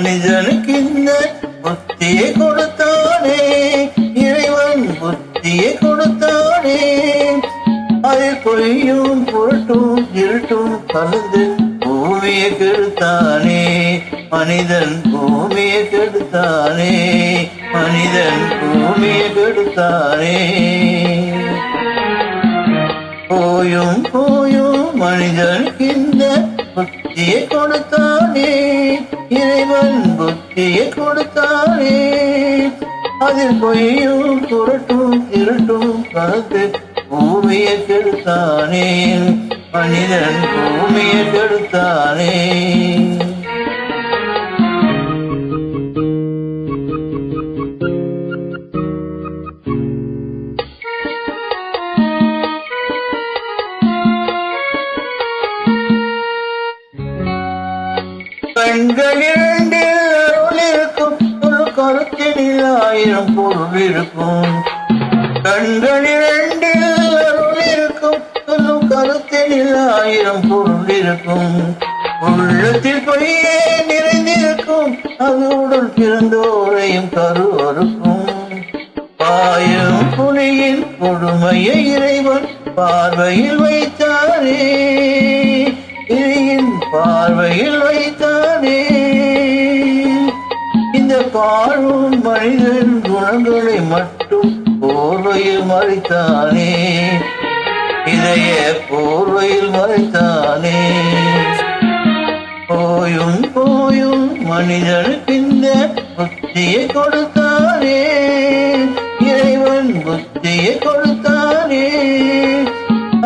மனிதனுக்கு இந்த புத்தியை கொடுத்தானே, இறைவன் புத்தியை கொடுத்தானே. அதில் பொய்யும் புரட்டும் இருட்டும் கலந்து பூமியை கெடுத்தானே, மனிதன் பூமியை கெடுத்தானே, மனிதன் பூமியை கெடுத்தானே. போயும் போயும் மனிதனுக்கு இந்த புத்தியை கொடுத்தானே, இறைவன் புத்தியை கொடுத்தானே. அதில் பொய்யும் புரட்டும் இருட்டும் கலந்து பூமியை கெடுத்தானே, மனிதன் பூமியை கெடுத்தானே. கண்கள் இரண்டில் அருள் இருக்கும், ஒரு கருத்தினில் ஆயிரம் பொருள் இருக்கும். கண்கள் இரண்டில் அருள் இருக்கும், ஒரு கருத்தினில் ஆயிரம் பொருள் இருக்கும். உள்ளத்தில் பொய்யே நிறைந்திருக்கும், அதோடு பிறந்தோரையும் கருவறுக்கும். பாயும் புலியின் கொடுமையை இறைவன் பார்வையில் வைத்தாரே, இறையின் பார்வையில் வைத்தானே. இந்த பாழும் மனிதன் குணங்களை மட்டும் போர்வையில் மறைத்தானே, இதய போர்வையில் மறைத்தானே. போயும் போயும் மனிதனுக்கு இந்த புத்தியை கொடுத்தானே, இறைவன் புத்தியை கொடுத்தானே.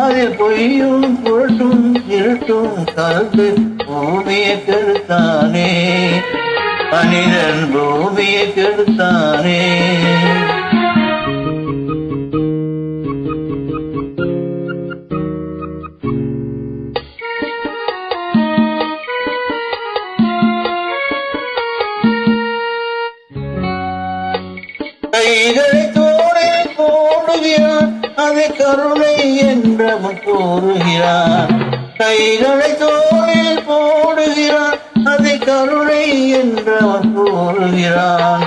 அதில் பொய்யும் புரட்டும் இருட்டும் கலந்து பூமியை கெடுத்தானே, மனிதன் பூமியை கெடுத்தானே. கைகளை தோளில் போடுகிறான், அதை கருணை என்றவன் கூறுகிறான். கைகளை தோளில் போடுகிறான், அதை கருணை என்றவன் கூறுகிறான்.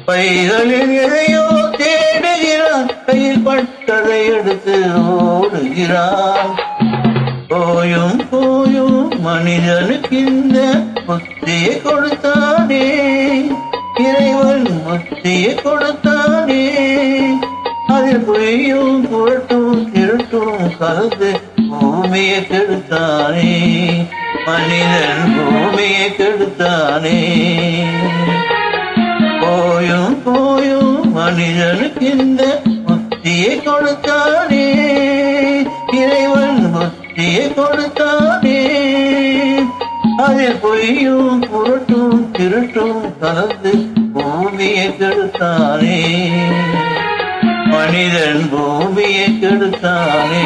பைகளில் எதையோ தேடுகிறான், கையில் பட்டதை எடுத்து ஓடுகிறான். போயும் போயும் மனிதனுக்கு இந்த புத்தியை கொடுத்தானே, இறைவன் புத்தியை கொடுத்தானே. அதில் பொய்யும் புரட்டும் இருட்டும் கலந்து பூமியை கெடுத்தானே, மனிதன் பூமியை கெடுத்தானே. போயும் போயும் மனிதனுக்கு இந்த புத்தியை கொடுத்தானே, இறைவன் புத்தியை கொடுத்தானே. அதில் பொய்யும் புரட்டும் திருட்டும் கலந்து பூமியை கெடுத்தானே, மனிதன் பூமியை கெடுத்தானே.